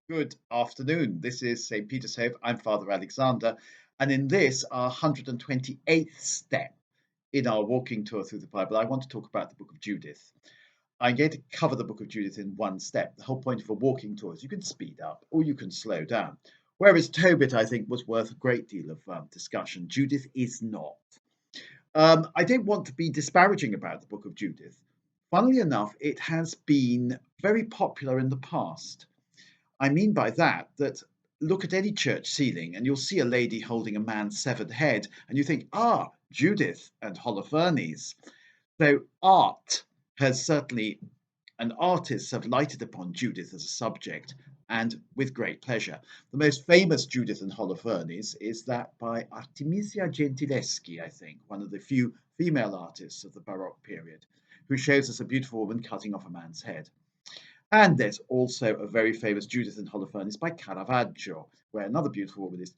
Good afternoon. This is St. Peter's Hope. I'm Father Alexander, and in this, our 128th step in our walking tour through the Bible, I want to talk about the Book of Judith. I'm going to cover the Book of Judith in one step. The whole point of a walking tour is you can speed up or you can slow down. Whereas Tobit, I think, was worth a great deal of discussion. Judith is not. I don't want to be disparaging about the Book of Judith. Funnily enough, it has been very popular in the past. I mean by that look at any church ceiling and you'll see a lady holding a man's severed head, and you think, Judith and Holofernes. So art has certainly, and artists have lighted upon Judith as a subject, and with great pleasure. The most famous Judith and Holofernes is that by Artemisia Gentileschi, I think, one of the few female artists of the Baroque period, who shows us a beautiful woman cutting off a man's head. And there's also a very famous Judith and Holofernes by Caravaggio, where another beautiful woman is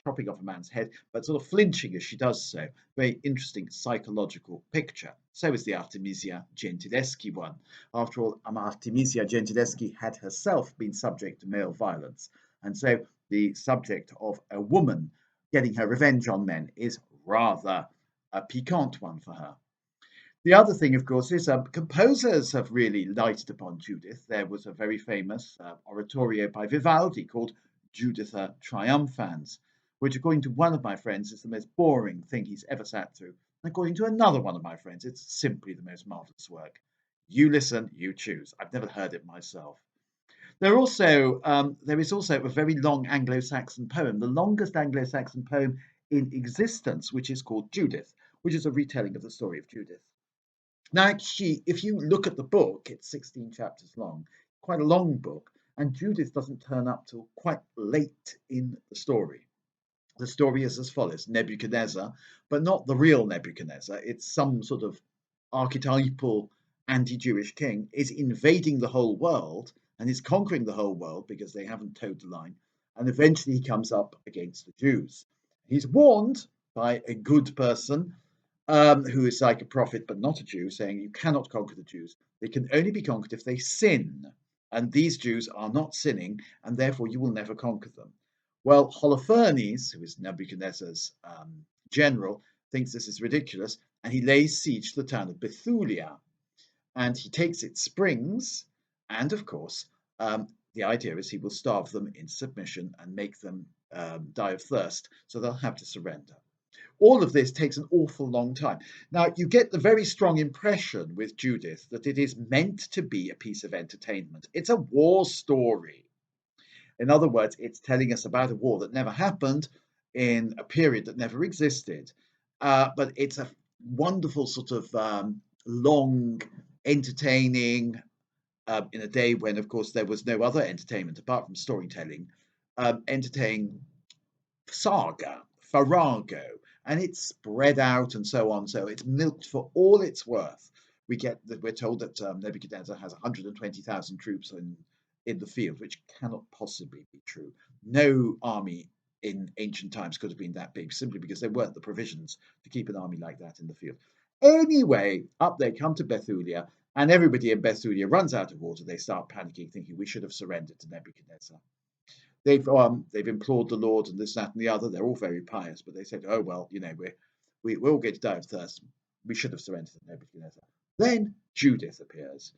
chopping off a man's head, but sort of flinching as she does so. Very interesting psychological picture. So is the Artemisia Gentileschi one. After all, Artemisia Gentileschi had herself been subject to male violence. And so the subject of a woman getting her revenge on men is rather a piquant one for her. The other thing, of course, is composers have really lighted upon Judith. There was a very famous oratorio by Vivaldi called Juditha Triumphans, which, according to one of my friends, is the most boring thing he's ever sat through. And according to another one of my friends, it's simply the most marvelous work. You listen, you choose. I've never heard it myself. There is also a very long Anglo-Saxon poem, the longest Anglo-Saxon poem in existence, which is called Judith, which is a retelling of the story of Judith. Now, actually, if you look at the book, it's 16 chapters long, quite a long book, and Judith doesn't turn up till quite late in the story. The story is as follows: Nebuchadnezzar, but not the real Nebuchadnezzar, it's some sort of archetypal anti-Jewish king, is invading the whole world and is conquering the whole world because they haven't towed the line. And eventually he comes up against the Jews. He's warned by a good person who is like a prophet but not a Jew, saying you cannot conquer the Jews. They can only be conquered if they sin. And these Jews are not sinning, and therefore you will never conquer them. Well, Holofernes, who is Nebuchadnezzar's general, thinks this is ridiculous, and he lays siege to the town of Bethulia. And he takes its springs, and of course, the idea is he will starve them into submission and make them die of thirst, so they'll have to surrender. All of this takes an awful long time. Now, you get the very strong impression with Judith that it is meant to be a piece of entertainment. It's a war story. In other words, it's telling us about a war that never happened in a period that never existed. But it's a wonderful sort of long, entertaining, in a day when, of course, there was no other entertainment apart from storytelling, entertaining saga, farrago, and it's spread out and so on. So it's milked for all it's worth. We're told that Nebuchadnezzar has 120,000 troops in the field, which cannot possibly be true. No army in ancient times could have been that big, simply because there weren't the provisions to keep an army like that in the field. Anyway, up they come to Bethulia, and everybody in Bethulia runs out of water. They start panicking, thinking we should have surrendered to Nebuchadnezzar. They've implored the Lord and this, that, and the other. They're all very pious, but they said, "Oh well, we're all going to die of thirst. We should have surrendered to Nebuchadnezzar." Then Judith appears.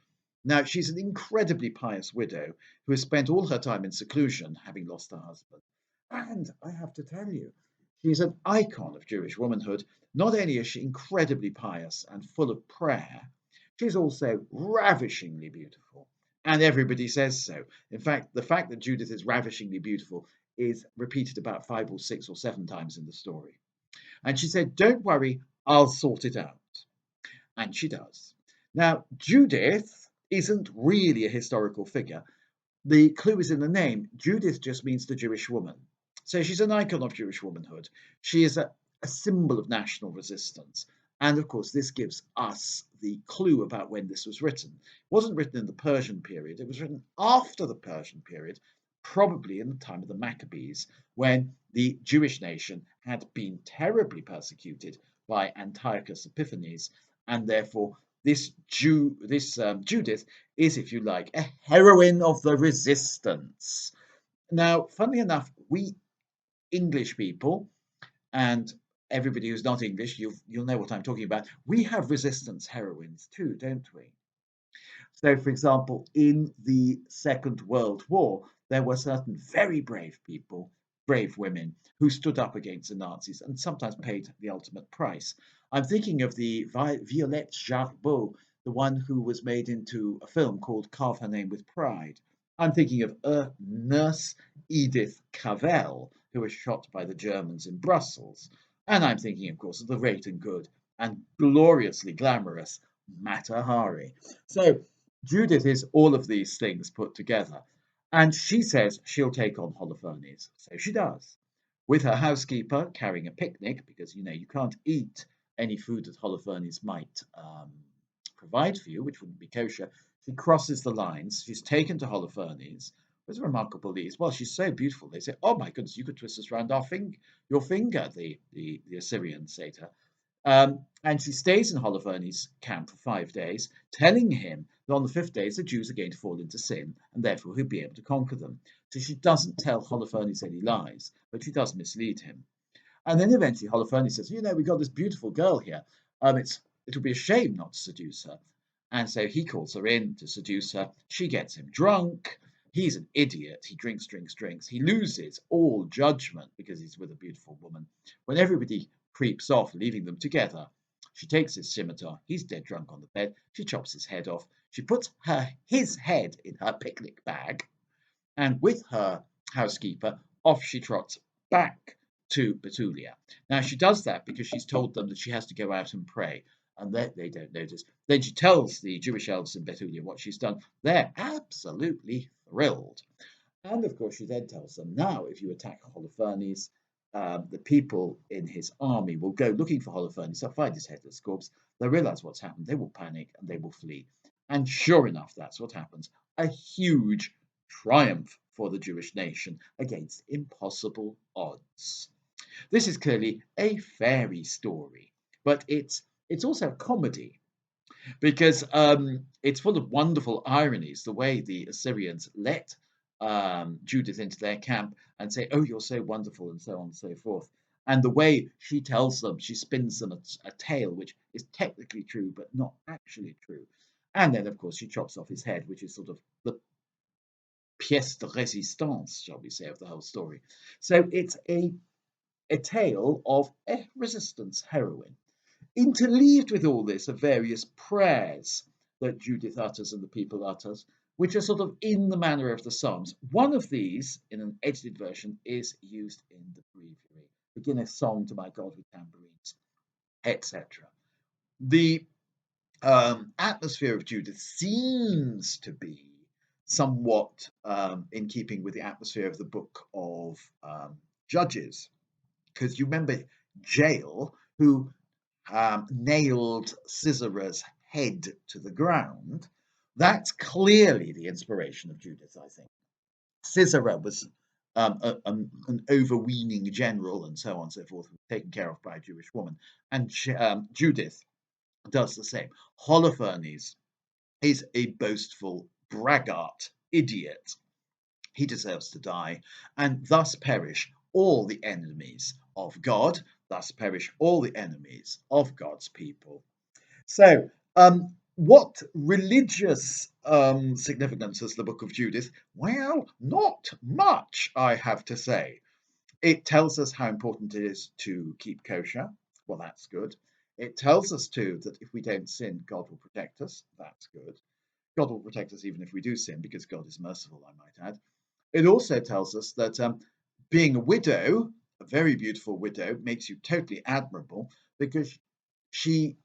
Now she's an incredibly pious widow who has spent all her time in seclusion, having lost her husband. And I have to tell you, she's an icon of Jewish womanhood. Not only is she incredibly pious and full of prayer, she's also ravishingly beautiful. And everybody says so. In fact, the fact that Judith is ravishingly beautiful is repeated about 5 or 6 or 7 times in the story. And she said, "Don't worry, I'll sort it out." And she does. Now, Judith isn't really a historical figure. The clue is in the name. Judith just means the Jewish woman. So she's an icon of Jewish womanhood. She is a symbol of national resistance. And of course, this gives us the clue about when this was written. It wasn't written in the Persian period. It was written after the Persian period, probably in the time of the Maccabees, when the Jewish nation had been terribly persecuted by Antiochus Epiphanes, and therefore this Judith is, if you like, a heroine of the resistance. Now, funnily enough, we English people and everybody who's not English, you'll know what I'm talking about. We have resistance heroines too, don't we? So, for example, in the Second World War, there were certain very brave people, brave women, who stood up against the Nazis and sometimes paid the ultimate price. I'm thinking of the Violette Jarbeau, the one who was made into a film called Carve Her Name with Pride. I'm thinking of nurse Edith Cavell, who was shot by the Germans in Brussels. And I'm thinking, of course, of the great and good and gloriously glamorous Mata Hari. So Judith is all of these things put together. And she says she'll take on Holofernes. So she does. With her housekeeper carrying a picnic, because you can't eat any food that Holofernes might provide for you, which wouldn't be kosher. She crosses the lines. She's taken to Holofernes with remarkable ease. Well, she's so beautiful. They say, "Oh my goodness, you could twist us around your finger." The Assyrians say to her. And she stays in Holofernes' camp for 5 days, telling him that on the fifth day the Jews are going to fall into sin, and therefore he'll be able to conquer them. So she doesn't tell Holofernes any lies, but she does mislead him. And then eventually Holofernes says, we've got this beautiful girl here. It'll be a shame not to seduce her. And so he calls her in to seduce her. She gets him drunk. He's an idiot. He drinks, drinks, drinks. He loses all judgment because he's with a beautiful woman. When everybody creeps off, leaving them together, she takes his scimitar. He's dead drunk on the bed. She chops his head off. She puts his head in her picnic bag, and with her housekeeper, off she trots back to Betulia. Now, she does that because she's told them that she has to go out and pray, and they don't notice. Then she tells the Jewish elves in Betulia what she's done. They're absolutely thrilled. And of course, she then tells them, now, if you attack Holofernes, the people in his army will go looking for Holofernes. They'll find his headless corpse. They'll realize what's happened. They will panic and they will flee. And sure enough, that's what happens. A huge triumph for the Jewish nation against impossible odds. This is clearly a fairy story, but it's also a comedy because it's full of wonderful ironies. The way the Assyrians let Judith into their camp and say, "Oh, you're so wonderful," and so on and so forth. And the way she tells them, she spins them a tale which is technically true but not actually true. And then, of course, she chops off his head, which is sort of the pièce de résistance, shall we say, of the whole story. So it's a tale of a resistance heroine. Interleaved with all this are various prayers that Judith utters and the people utters, which are sort of in the manner of the Psalms. One of these, in an edited version, is used in the breviary. Begin a song to my God with tambourines, etc. The atmosphere of Judith seems to be somewhat in keeping with the atmosphere of the Book of Judges, because you remember Jael, who nailed Sisera's head to the ground. That's clearly the inspiration of Judith, I think. Sisera was an overweening general and so on and so forth, taken care of by a Jewish woman. And Judith does the same. Holofernes is a boastful braggart idiot. He deserves to die, and thus perish all the enemies of God, thus perish all the enemies of God's people. So, what religious significance has the Book of Judith? Well, not much, I have to say. It tells us how important it is to keep kosher. Well, that's good. It tells us, too, that if we don't sin, God will protect us. That's good. God will protect us even if we do sin, because God is merciful, I might add. It also tells us that being a widow, a very beautiful widow, makes you totally admirable because she's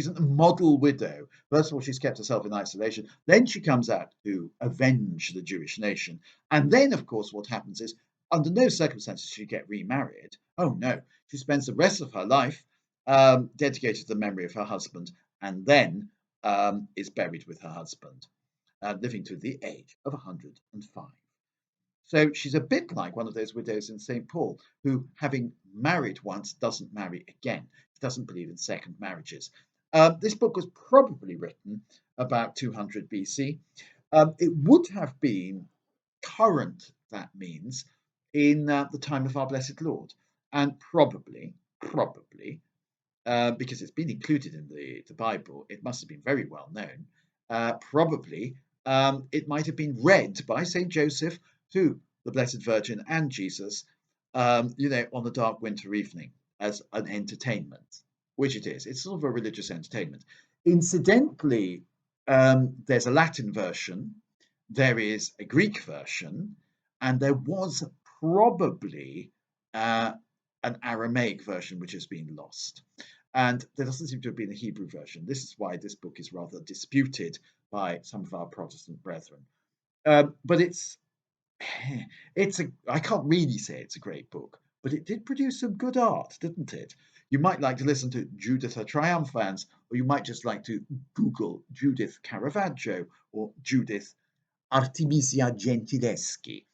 a model widow. First of all, she's kept herself in isolation. Then she comes out to avenge the Jewish nation. And then, of course, what happens is, under no circumstances should she get remarried. Oh, no. She spends the rest of her life dedicated to the memory of her husband, and then is buried with her husband, living to the age of 105. So she's a bit like one of those widows in St. Paul who, having married once, doesn't marry again. She doesn't believe in second marriages. This book was probably written about 200 BC. It would have been current that means in the time of our blessed Lord. And probably, because it's been included in the Bible, it must have been very well known. Probably it might have been read by Saint Joseph to the Blessed Virgin and Jesus, on the dark winter evening as an entertainment, which it is. It's sort of a religious entertainment. Incidentally, there's a Latin version, there is a Greek version, and there was probably an Aramaic version which has been lost. And there doesn't seem to have been a Hebrew version. This is why this book is rather disputed by some of our Protestant brethren. But I can't really say it's a great book, but it did produce some good art, didn't it? You might like to listen to Judith Triumphans, or you might just like to Google Judith Caravaggio or Judith Artemisia Gentileschi.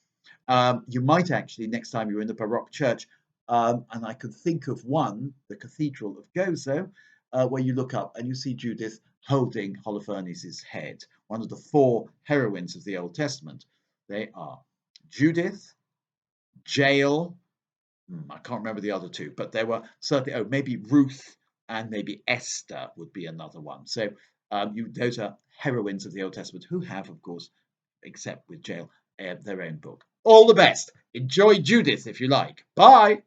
You might actually, next time you're in the Baroque church, and I could think of one, the Cathedral of Gozo, where you look up and you see Judith holding Holofernes' head, one of the 4 heroines of the Old Testament. They are Judith, Jael, I can't remember the other 2, but there were certainly, maybe Ruth and maybe Esther would be another one. So those are heroines of the Old Testament who have, of course, except with Jael, their own book. All the best. Enjoy Judith if you like. Bye.